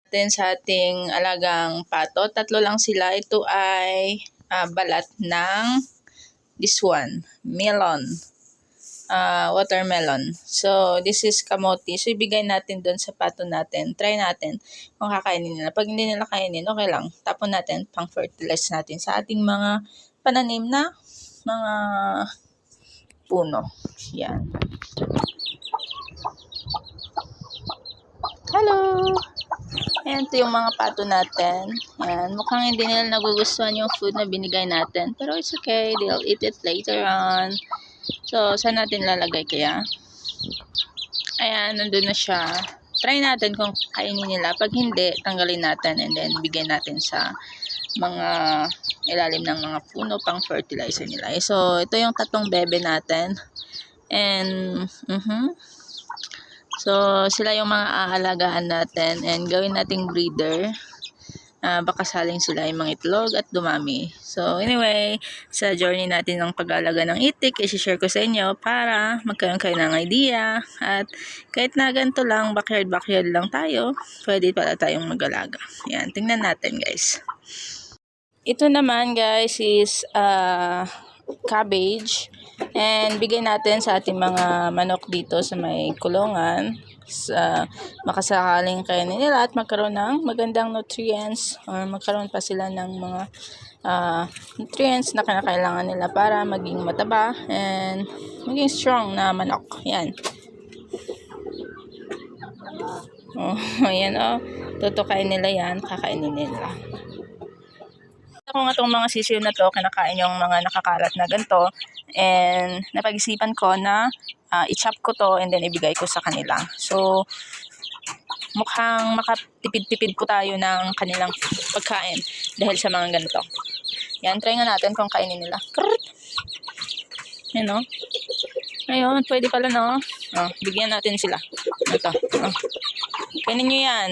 Natin sa ating alagang pato. Tatlo lang sila. Ito ay balat ng this one, melon. Watermelon. So, this is kamote. So, ibigay natin doon sa pato natin. Try natin kung kakainin nila. Pag hindi nila kainin, okay lang. Tapon natin, pang-fertilize natin sa ating mga pananim na mga puno. Yan. Hello! Ayan, ito yung mga pato natin. Ayan, mukhang hindi nila nagugustuhan yung food na binigay natin. Pero it's okay, they'll eat it later on. So, saan natin lalagay kaya? Ayan, nandun na siya. Try natin kung kainin nila. Pag hindi, tanggalin natin and then bigay natin sa mga ilalim ng mga puno pang fertilizer nila. So, ito yung tatlong bebe natin. And, so, sila yung mga aalagaan natin and gawin nating breeder. Baka saling sila ay mga itlog at dumami. So, anyway, sa journey natin ng pag-aalaga ng itik, i-share ko sa inyo para magkaroon kayo ng idea. At kahit na ganito lang, backyard lang tayo, pwede pala tayong mag-alaga. Yan, tingnan natin guys. Ito naman guys is cabbage. And bigay natin sa ating mga manok dito sa may kulungan sa makasakaling kainin nila at magkaroon ng magandang nutrients or magkaroon pa sila ng mga nutrients na kinakailangan nila para maging mataba and maging strong na manok. Yan. Ayan tutukain nila yan, kakainin nila. Kung itong mga sisiw na to, kinakain yung mga nakakalat na ganito. And napag-isipan ko na i-chop ko to and then ibigay ko sa kanila. So, mukhang makatipid-tipid po tayo ng kanilang pagkain dahil sa mga ganito. Yan, try nga natin kung kainin nila. Yan Ayun, pwede pala bigyan natin sila. Ito. Kainin nyo yan.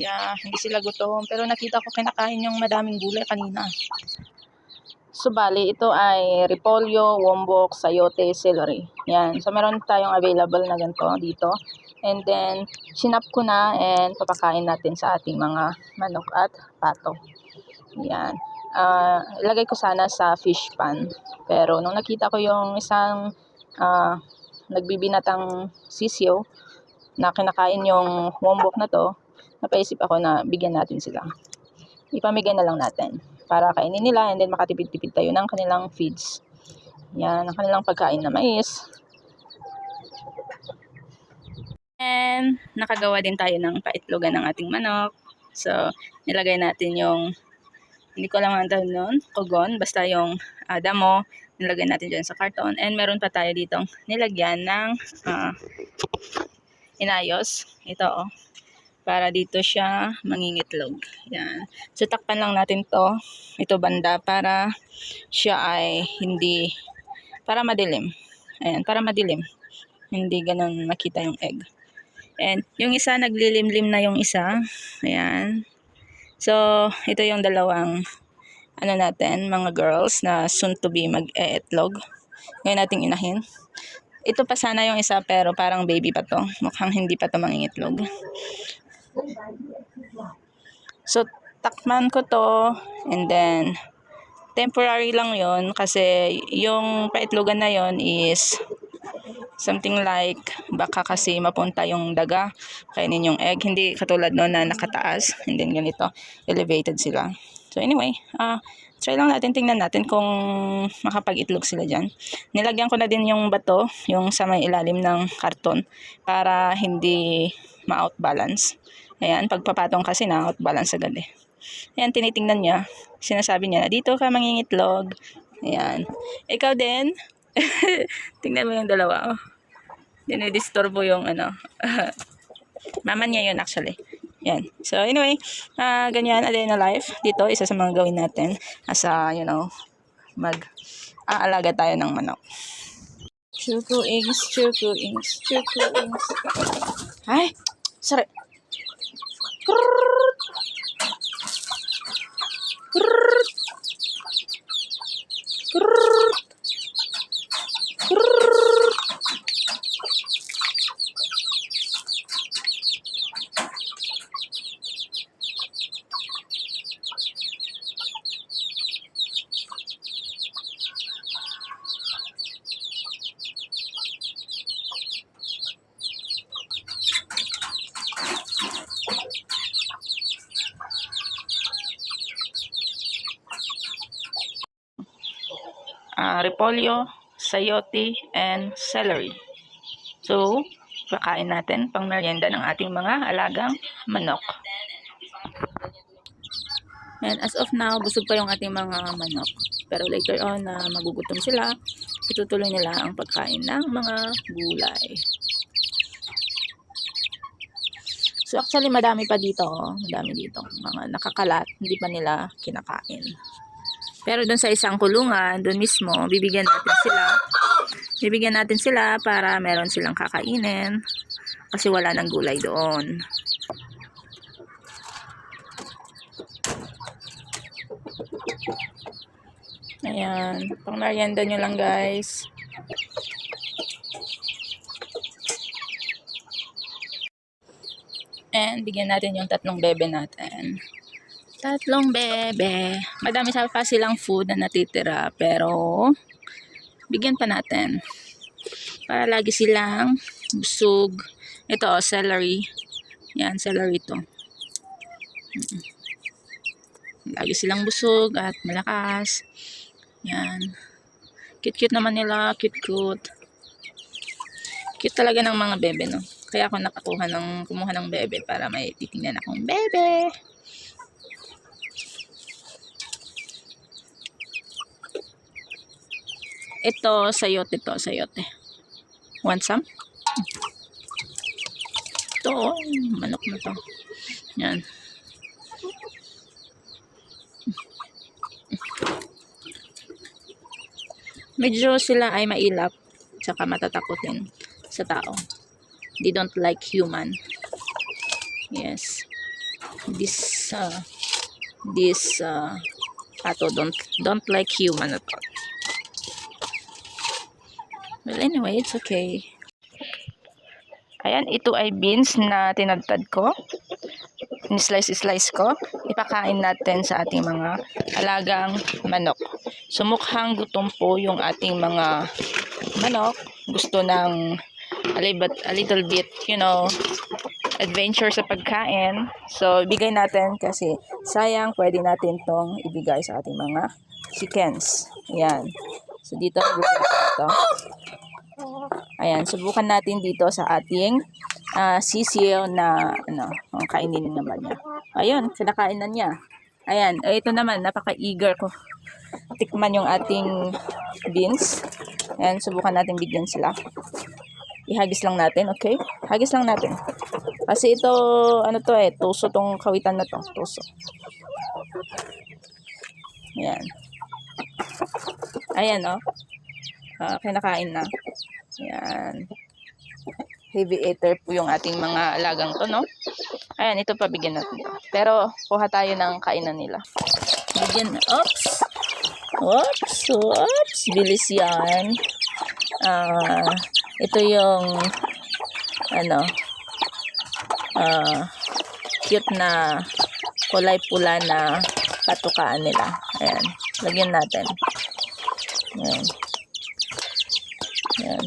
Yeah, hindi sila gutom. Pero nakita ko kinakain yung madaming gulay kanina. So, bali, ito ay repolyo, wombok, sayote, celery. Yan. So, meron tayong available na ganito dito. And then, sinap ko na and papakain natin sa ating mga manok at pato. Yan. Ilagay ko sana sa fish pan. Pero, nung nakita ko yung isang nagbibinatang sisiyo na kinakain yung wombok na to, napaisip ako na bigyan natin sila. Ipamigay na lang natin para kainin nila and then makatipid-tipid tayo ng kanilang feeds. Yan, ang kanilang pagkain na mais. And nakagawa din tayo ng paitlogan ng ating manok. So, nilagay natin yung, hindi ko lang ang tawag nun, kogon, basta yung damo, nilagay natin dyan sa karton. And meron pa tayo ditong nilagyan ng inayos. Ito para dito siya mangingitlog. Yan. So, takpan lang natin to. Ito banda para siya ay hindi, para madilim. Ayan, para madilim. Hindi ganun makita yung egg. And yung isa, naglilimlim na yung isa. Ayan. So, ito yung dalawang, natin, mga girls na soon to be mag-e-etlog. Ngayon nating inahin. Ito pa sana yung isa pero parang baby pa to. Mukhang hindi pa to mangingitlog. So, takman ko to and then temporary lang yon kasi yung paitlogan na yon is something like baka kasi mapunta yung daga kainin yung egg, hindi katulad no na nakataas and then ganito elevated sila. So anyway, try lang natin, tingnan natin kung makapag-itlog sila dyan. Nilagyan ko na din yung bato, yung sa may ilalim ng karton para hindi ma-outbalance. Ayan, pagpapatong kasi na-outbalance agad eh. Ayan, tinitingnan niya. Sinasabi niya na dito ka mangingitlog. Ayan. Ikaw din. Tingnan mo yung dalawa. Dinidisturbo yung mama niya yun actually. Yan. So anyway, ganyan a day in a life. Dito, isa sa mga gawin natin as mag-aalaga tayo ng manok. Chuku ings. Ay, sorry. repolyo, sayote, and celery. So, pakain natin pang merienda ng ating mga alagang manok. And as of now, busog pa yung ating mga manok. Pero later on, na magugutom sila, itutuloy nila ang pagkain ng mga gulay. So actually, madami pa dito. Madami dito. Mga nakakalat, hindi pa nila kinakain. Pero dun sa isang kulungan, dun mismo, bibigyan natin sila. Bibigyan natin sila para meron silang kakainin. Kasi wala ng gulay doon. Ayan, pang merienda nyo lang guys. And bigyan natin yung tatlong bebe natin. Tatlong bebe. Madami pa silang food na natitira, pero bigyan pa natin. Para lagi silang busog. Ito, celery. Yan, celery to. Lagi silang busog at malakas. Yan. Cute-cute naman nila. Cute-cute. Cute talaga ng mga bebe, no? Kaya ako kumuha ng bebe para may titingnan akong bebe. Ito, sayote to. Sayote. Want some? Ito, manok na to. Yan. Medyo sila ay mailap tsaka matatakotin sa tao. They don't like human. Yes. This pato don't like human at all. Well, anyway, it's okay. Ayan, ito ay beans na tinadtad ko. Slice ko. Ipakain natin sa ating mga alagang manok. So, mukhang gutom po yung ating mga manok. Gusto ng a little bit, adventure sa pagkain. So, ibigay natin kasi sayang pwede natin tong ibigay sa ating mga chickens. Ayan. So, dito, ayan, subukan natin dito sa ating sisiyo na kainin naman niya. Ayun, kinakain na niya. Ayan, ito naman, napaka-eager ko tikman yung ating beans. Ayan, subukan natin bigyan sila. Ihagis lang natin, okay? Hagis lang natin. Kasi ito, tuso tong kawitan na to. Tuso. Ayan. Ayan, kinakain na. Ayan. Heavy eater po yung ating mga alagang to, no? Ayan, ito pa bigyan natin to. Pero, kuha tayo ng kainan nila. Bigyan, oops, bilis yan. Ito yung, cute na kulay pula na patukaan nila. Ayan, lagyan natin. Ayan. Ayan.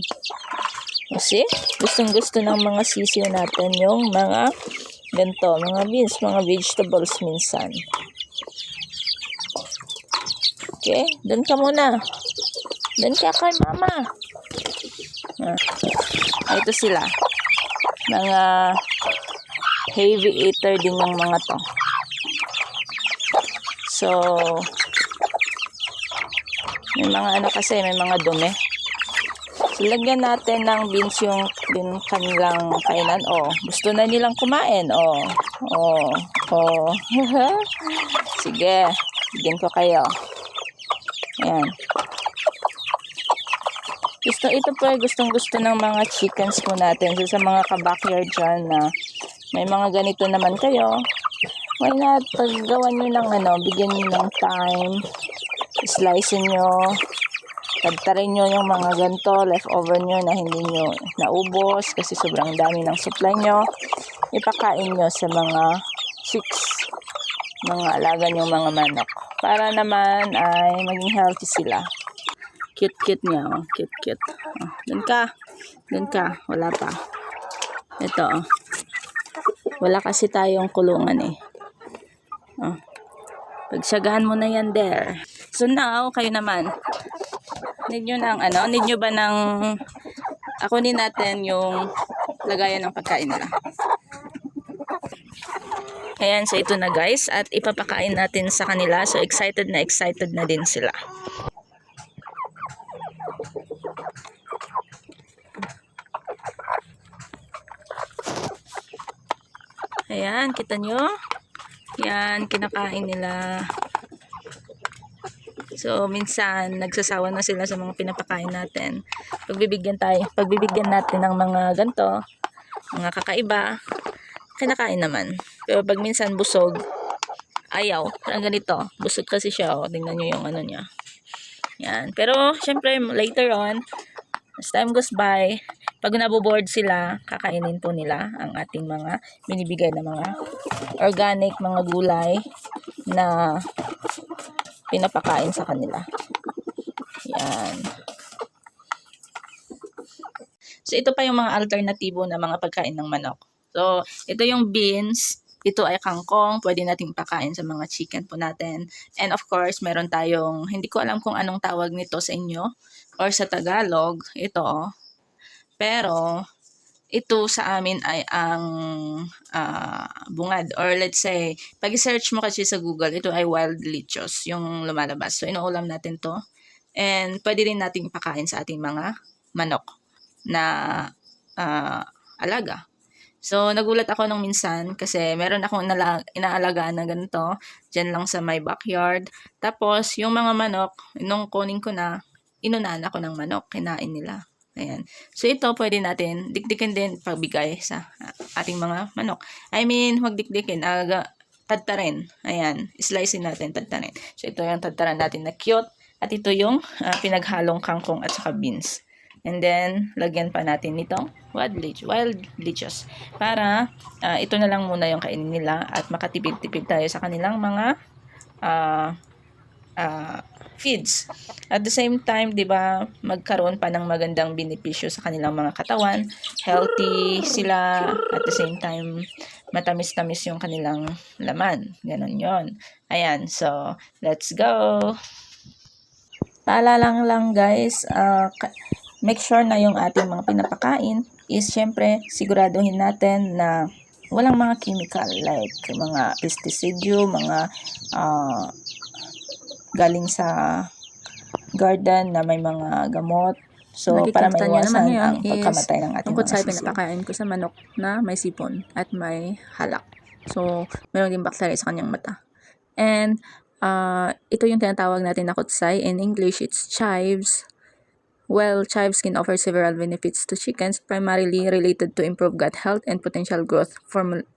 Kasi, gustong-gusto ng mga sisiyo natin yung mga ganito, mga beans, mga vegetables minsan. Okay, doon ka muna. Doon ka kay mama. Ito sila. Mga heavy eater din yung mga to. So, may mga may mga dumi. So, lagyan natin ng beans yung kanilang kainan. Gusto na nilang kumain. Sige, bigyan ko kayo. Ayan. Ito po ay gustong-gusto ng mga chickens po natin. So, sa mga ka-backyard dyan na may mga ganito naman kayo, why not paggawan nyo ng bigyan nyo ng time, slice nyo, tagtarin nyo yung mga ganito, leftover nyo na hindi nyo naubos kasi sobrang dami ng supply nyo. Ipakain nyo sa mga chicks, mga alaga nyo mga manok. Para naman ay maging healthy sila. Cute niya, cute. Doon ka, wala pa. Ito, wala kasi tayong kulungan eh. Pagsagaan mo na yan there. So now, kayo naman. Need nyo ng ano? Need nyo ba ng... Akunin natin yung lagayan ng pagkain nila. Ayan, so ito na guys. At ipapakain natin sa kanila. So excited na din sila. Ayan, kita nyo? Yan, kinakain nila. So, minsan, nagsasawa na sila sa mga pinapakain natin. Pagbibigyan natin ng mga ganto, mga kakaiba, kinakain naman. Pero pag minsan busog, ayaw. Parang ganito, busog kasi siya. O, tingnan nyo yung ano niya. Yan. Pero, syempre, later on, as time goes by, pag naboboard sila, kakainin po nila ang ating mga binibigay na mga organic, mga gulay na pinapakain sa kanila. Yan. So, ito pa yung mga alternatibo na mga pagkain ng manok. So, ito yung beans. Ito ay kangkong. Pwede nating pakain sa mga chicken po natin. And of course, meron tayong, hindi ko alam kung anong tawag nito sa inyo or sa Tagalog. Ito. Pero, ito sa amin ay ang bungad. Or let's say, pag search mo kasi sa Google, ito ay wild lechos, yung lumalabas. So, inuulam natin to. And pwede rin nating pakain sa ating mga manok na alaga. So, nagulat ako nung minsan kasi meron akong inaalagaan na ganito dyan lang sa my backyard. Tapos, yung mga manok, nung kunin ko na, inunahan ako ng manok, kinain nila. Ayan. So, ito pwede natin dikdikin din pagbigay sa ating mga manok. I mean, huwag dikdikin, tadtarin. Ayan, slicein natin, tadtarin. So, ito yung tadtaran natin na cute. At ito yung pinaghalong kangkong at saka beans. And then, lagyan pa natin nitong wild lechos. Para ito na lang muna yung kainin nila at makatipid-tipid tayo sa kanilang mga feeds. At the same time, 'di ba, magkaroon pa ng magandang benepisyo sa kanilang mga katawan, healthy sila, at the same time matamis-tamis yung kanilang laman. Ganon 'yon. Ayan, so let's go. Paalala lang guys, make sure na yung ating mga pinapakain is syempre siguraduhin natin na walang mga chemical like mga pesticide, mga galing sa garden na may mga gamot. So, para maiwasan ang pagkamatay ng ating mga sisiw. Pinapakain ko sa manok na may sipon at may halak. So, meron din bacteria sa kanyang mata. And, ito yung tinatawag natin na kutsay. In English, it's chives. Well, chives can offer several benefits to chickens, primarily related to improved gut health and potential growth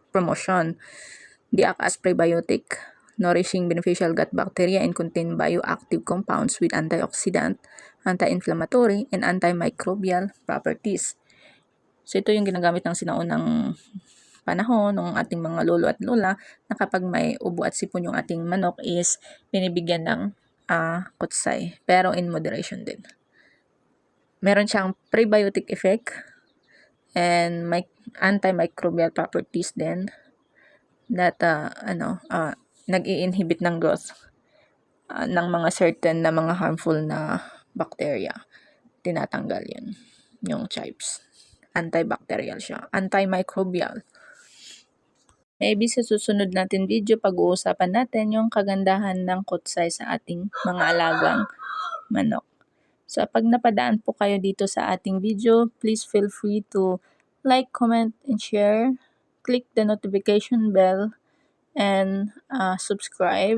promotion. They act as prebiotic, nourishing beneficial gut bacteria and contain bioactive compounds with antioxidant, anti-inflammatory, and antimicrobial properties. So, ito yung ginagamit ng sinaunang panahon ng ating mga lolo at lola na kapag may ubo at sipon yung ating manok is binibigyan ng kutsay, pero in moderation din. Meron siyang prebiotic effect and antimicrobial properties din that nag-i-inhibit ng growth ng mga certain na mga harmful na bacteria. Tinatanggal yun, yung chives. Antibacterial siya. Antimicrobial. Maybe sa susunod natin video, pag-uusapan natin yung kagandahan ng kutsay sa ating mga alagang manok. So, pag napadaan po kayo dito sa ating video, please feel free to like, comment, and share. Click the notification bell and subscribe